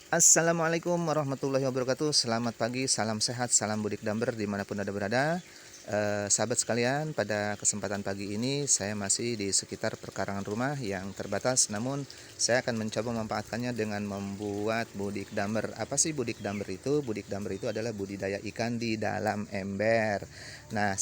Assalamualaikum warahmatullahi wabarakatuh. Selamat pagi, salam sehat, salam budik damber dimanapun Anda berada. Sahabat sekalian, pada kesempatan pagi ini saya masih di sekitar perkarangan rumah yang terbatas, namun saya akan mencoba memanfaatkannya dengan membuat budik damber. Apa sih budik damber itu? Budik damber itu adalah budidaya ikan di dalam ember. Nah,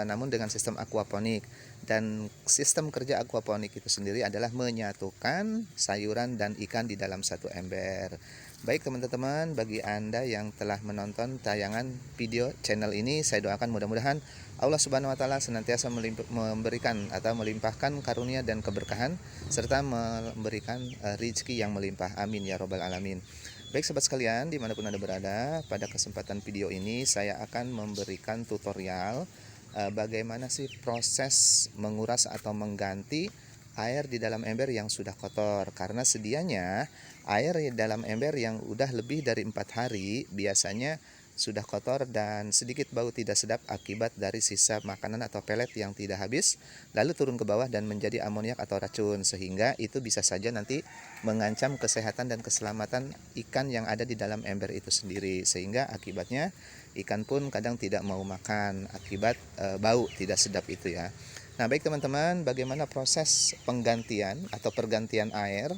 namun dengan sistem aquaponik. Dan sistem kerja aquaponik itu sendiri adalah menyatukan sayuran dan ikan di dalam satu ember. Baik teman-teman, bagi Anda yang telah menonton tayangan video channel ini, saya doakan mudah-mudahan Allah Subhanahu wa taala senantiasa memberikan atau melimpahkan karunia dan keberkahan serta memberikan rezeki yang melimpah. Amin ya robbal alamin. Baik sahabat sekalian, dimanapun Anda berada, pada kesempatan video ini saya akan memberikan tutorial bagaimana sih proses menguras atau mengganti air di dalam ember yang sudah kotor. Karena sedianya air di dalam ember yang udah lebih dari 4 hari biasanya sudah kotor dan sedikit bau tidak sedap akibat dari sisa makanan atau pelet yang tidak habis lalu turun ke bawah dan menjadi amoniak atau racun, sehingga itu bisa saja nanti mengancam kesehatan dan keselamatan ikan yang ada di dalam ember itu sendiri, sehingga akibatnya ikan pun kadang tidak mau makan akibat bau tidak sedap itu ya. Nah, baik teman-teman, bagaimana proses penggantian atau pergantian air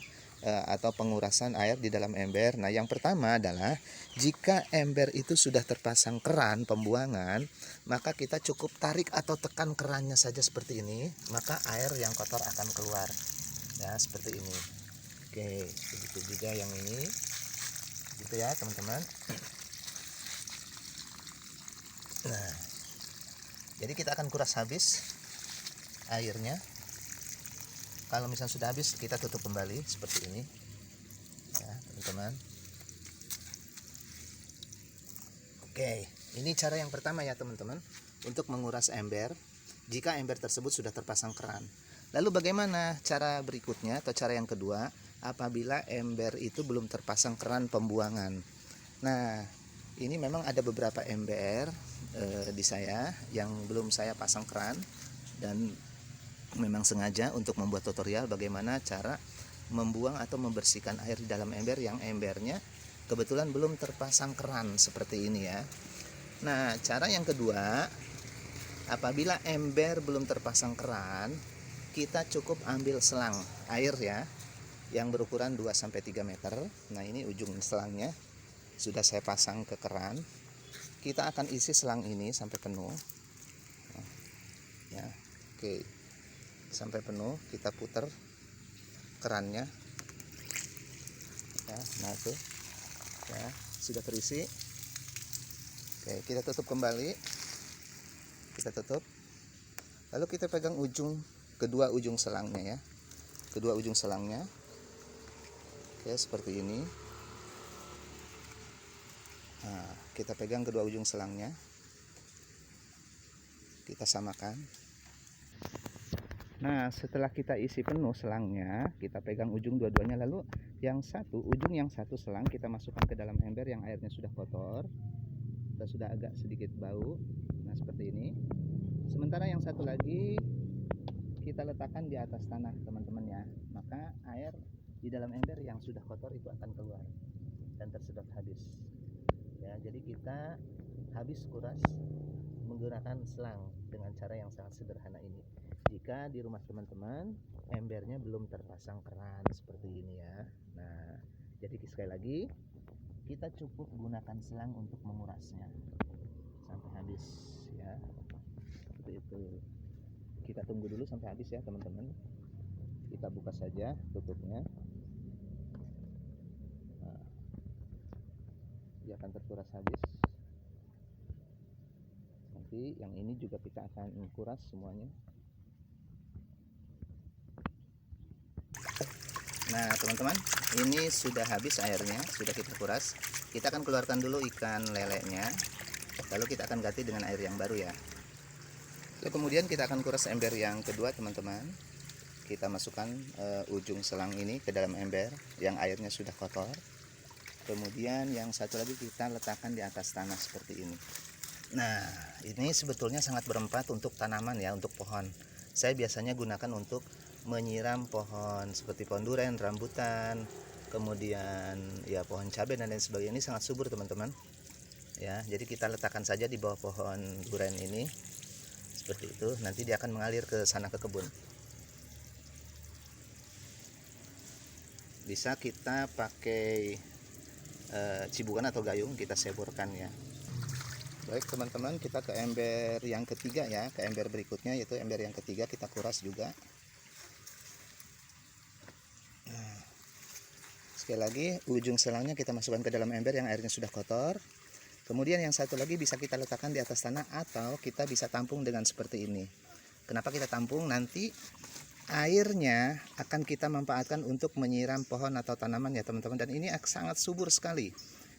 atau pengurasan air di dalam ember? Nah, yang pertama adalah jika ember itu sudah terpasang keran pembuangan, maka kita cukup tarik atau tekan kerannya saja seperti ini, maka air yang kotor akan keluar. Ya, seperti ini. Oke, begitu juga yang ini. Gitu ya, teman-teman. Nah, jadi kita akan kuras habis airnya. Kalau misalnya sudah habis, kita tutup kembali seperti ini ya teman-teman. Oke, ini cara yang pertama ya teman-teman, untuk menguras ember jika ember tersebut sudah terpasang keran. Lalu bagaimana cara berikutnya atau cara yang kedua apabila ember itu belum terpasang keran pembuangan? Nah, ini memang ada beberapa ember di saya yang belum saya pasang keran, dan memang sengaja untuk membuat tutorial bagaimana cara membuang atau membersihkan air di dalam ember yang embernya kebetulan belum terpasang keran seperti ini ya. Nah, cara yang kedua, apabila ember belum terpasang keran, kita cukup ambil selang air ya yang berukuran 2-3 meter. Nah, ini ujung selangnya sudah saya pasang ke keran. Kita akan isi selang ini sampai penuh. Nah, ya, oke. Sampai penuh kita putar kerannya ya. Nah, itu ya sudah terisi. Oke, kita tutup kembali, kita tutup, lalu kita pegang kedua ujung selangnya ya, kedua ujung selangnya. Oke, seperti ini. Nah, kita pegang kedua ujung selangnya, kita samakan. Nah, setelah kita isi penuh selangnya, kita pegang ujung dua-duanya, lalu ujung yang satu selang kita masukkan ke dalam ember yang airnya sudah kotor dan sudah agak sedikit bau. Nah, seperti ini. Sementara yang satu lagi kita letakkan di atas tanah teman-teman ya. Maka air di dalam ember yang sudah kotor itu akan keluar dan tersedot habis. Ya, jadi kita habis kuras menggunakan selang dengan cara yang sangat sederhana ini. Jika di rumah teman-teman embernya belum terpasang keran seperti ini ya. Nah, jadi sekali lagi kita cukup gunakan selang untuk mengurasnya sampai habis ya. Seperti itu. Kita tunggu dulu sampai habis ya teman-teman. Kita buka saja tutupnya. Nah, dia akan terkuras habis. Nanti yang ini juga kita akan kuras semuanya. Nah teman-teman, ini sudah habis airnya, sudah kita kuras. Kita akan keluarkan dulu ikan lelenya, lalu kita akan ganti dengan air yang baru ya. Lalu kemudian kita akan kuras ember yang kedua teman-teman. Kita masukkan ujung selang ini ke dalam ember yang airnya sudah kotor. Kemudian yang satu lagi kita letakkan di atas tanah seperti ini. Nah, ini sebetulnya sangat bermanfaat untuk tanaman ya, untuk pohon. Saya biasanya gunakan untuk menyiram pohon seperti pohon duren, rambutan, kemudian ya pohon cabai dan lain sebagainya. Ini sangat subur teman-teman ya. Jadi kita letakkan saja di bawah pohon duren ini seperti itu, nanti dia akan mengalir ke sana ke kebun. Bisa kita pakai cibukan atau gayung, kita seborkan ya. Baik teman-teman, kita ke ember yang ketiga ya, ke ember berikutnya, yaitu ember yang ketiga kita kuras juga. Nah, sekali lagi ujung selangnya kita masukkan ke dalam ember yang airnya sudah kotor. Kemudian yang satu lagi bisa kita letakkan di atas tanah atau kita bisa tampung dengan seperti ini. Kenapa kita tampung? Nanti airnya akan kita manfaatkan untuk menyiram pohon atau tanaman ya teman-teman, dan ini sangat subur sekali.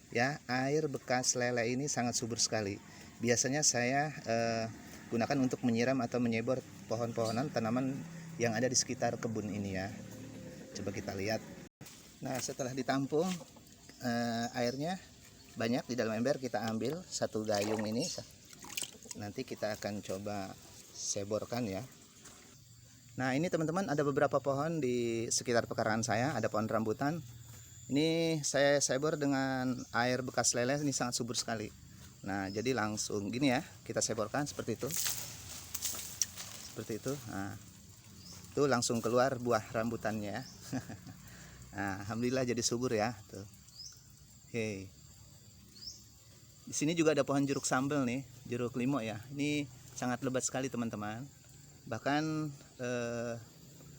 Ya, air bekas lele ini sangat subur sekali. Biasanya saya gunakan untuk menyiram atau menyebor pohon-pohonan tanaman yang ada di sekitar kebun ini ya. Coba kita lihat. Nah, setelah ditampung airnya banyak di dalam ember, kita ambil satu gayung ini. Nanti kita akan coba seborkan ya. Nah, ini teman-teman ada beberapa pohon di sekitar pekarangan saya, ada pohon rambutan. Ini saya sebor dengan air bekas lele, ini sangat subur sekali. Nah, jadi langsung gini ya, kita seborkan seperti itu. Seperti itu. Nah, itu langsung keluar buah rambutannya ya. Nah, alhamdulillah jadi subur ya, tuh. Oke. Di sini juga ada pohon jeruk sambal nih, jeruk limau ya. Ini sangat lebat sekali teman-teman. Bahkan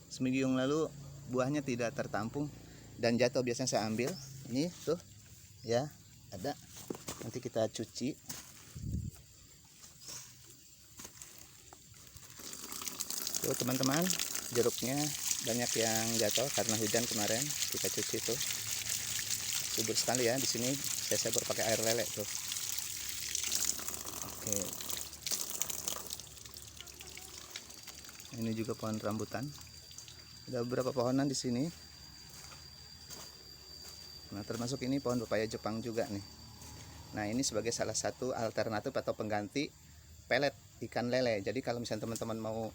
seminggu yang lalu buahnya tidak tertampung dan jatuh, biasanya saya ambil. Ini tuh ya, ada. Nanti kita cuci. Tuh teman-teman, jeruknya banyak yang jatuh karena hujan kemarin. Kita cuci tuh. Subur sekali ya. Di sini saya sebor pakai air lele tuh. Oke. Ini juga pohon rambutan. Ada beberapa pohonan di sini. Nah, termasuk ini pohon pepaya Jepang juga nih. Nah, ini sebagai salah satu alternatif atau pengganti pelet ikan lele. Jadi kalau misalnya teman-teman mau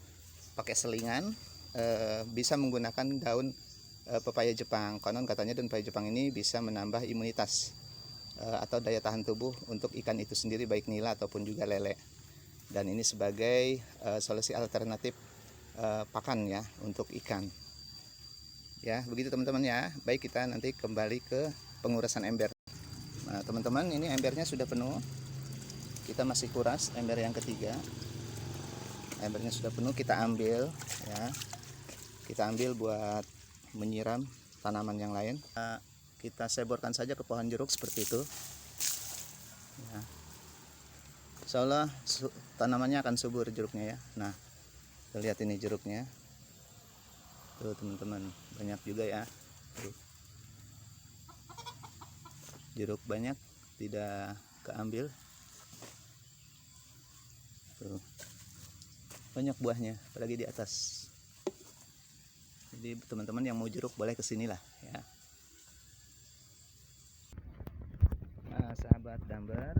pakai selingan, bisa menggunakan daun pepaya Jepang. Konon katanya daun pepaya Jepang ini bisa menambah imunitas atau daya tahan tubuh untuk ikan itu sendiri, baik nila ataupun juga lele. Dan ini sebagai solusi alternatif pakan ya untuk ikan. Ya, begitu teman-teman ya. Baik, kita nanti kembali ke pengurasan ember. Nah, teman-teman, ini embernya sudah penuh. Kita masih kuras ember yang ketiga. Embernya sudah penuh, kita ambil ya. Kita ambil buat menyiram tanaman yang lain. Kita seborkan saja ke pohon jeruk seperti itu. Ya. Insya Allah tanamannya akan subur jeruknya ya. Nah, kita lihat ini jeruknya. Tuh teman-teman, banyak juga ya. Tuh. Jeruk banyak, tidak keambil. Tuh. Banyak buahnya, apalagi di atas. Jadi teman-teman yang mau jeruk boleh kesini lah ya. Nah, sahabat Damber,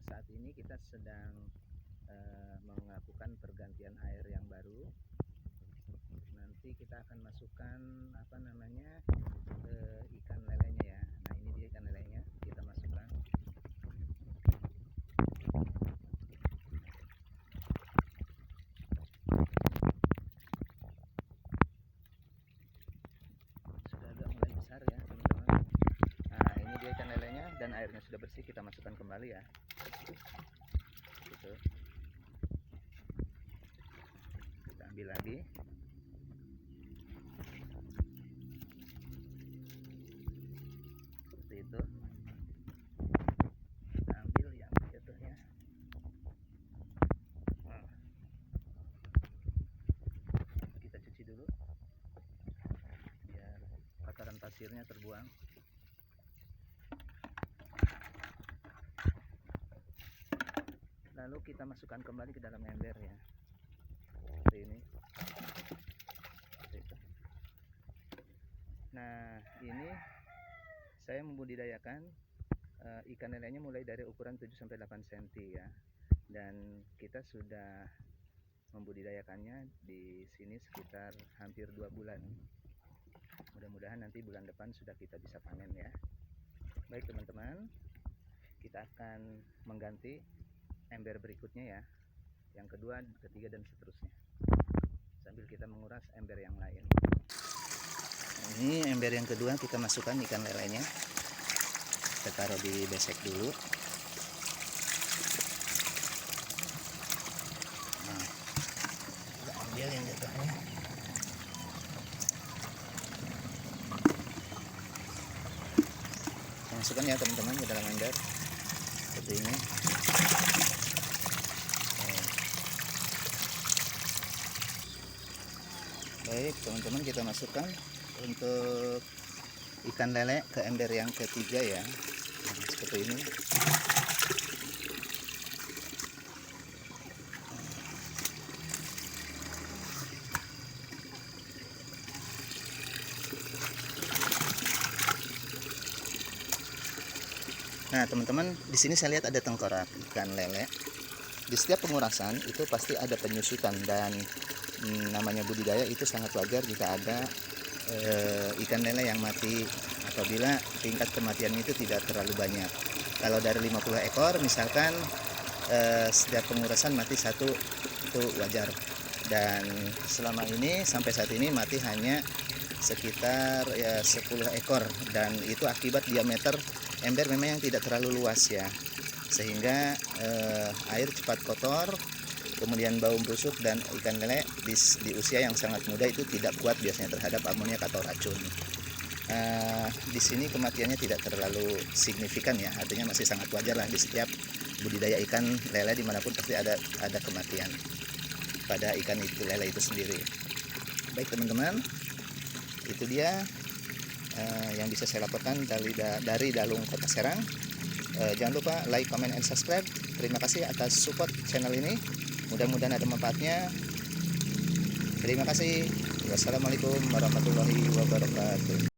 saat ini kita sedang melakukan pergantian air yang baru. Nanti kita akan masukkan ikan lelenya ya. Nah, ini dia ikan lelenya, kita masukkan. Sudah agak mulai besar ya teman-teman. Nah, ini dia ikan lelenya dan airnya sudah bersih, kita masukkan kembali ya. Gitu. Kita ambil lagi. Itu kita ambil yang jatuhnya. Nah, kita cuci dulu biar kotoran pasirnya terbuang. Lalu kita masukkan kembali ke dalam ember ya, seperti ini. Nah, ini saya membudidayakan ikan lelenya mulai dari ukuran 7-8 cm ya. Dan kita sudah membudidayakannya di sini sekitar hampir 2 bulan. Mudah-mudahan nanti bulan depan sudah kita bisa panen ya. Baik teman-teman, kita akan mengganti ember berikutnya ya, yang kedua, ketiga, dan seterusnya, sambil kita menguras ember yang lain. Ini ember yang kedua, kita masukkan ikan lelenya, kita taruh di besek dulu. Nah, kita ambil yang jatuhnya. Masukkan ya teman-teman ke dalam ember seperti ini. Baik teman-teman, kita masukkan untuk ikan lele ke ember yang ketiga ya. Nah, seperti ini. Nah teman-teman, di sini saya lihat ada tengkorak ikan lele. Di setiap pengurasan itu pasti ada penyusutan, dan namanya budidaya itu sangat wajar jika ada ikan lele yang mati apabila tingkat kematiannya itu tidak terlalu banyak. Kalau dari 50 ekor misalkan setiap pengurasan mati satu, itu wajar. Dan selama ini sampai saat ini mati hanya sekitar 10 ekor, dan itu akibat diameter ember memang yang tidak terlalu luas ya, sehingga air cepat kotor, kemudian bau busuk, dan ikan lele di usia yang sangat muda itu tidak kuat biasanya terhadap amoniak atau racun. Di sini kematiannya tidak terlalu signifikan ya, artinya masih sangat wajar lah. Di setiap budidaya ikan lele dimanapun pasti ada kematian pada ikan itu lele itu sendiri. Baik teman-teman, itu dia yang bisa saya laporkan dari Dalung Kota Serang. Jangan lupa like, comment, and subscribe. Terima kasih atas support channel ini. Mudah-mudahan ada manfaatnya. Terima kasih. Wassalamualaikum warahmatullahi wabarakatuh.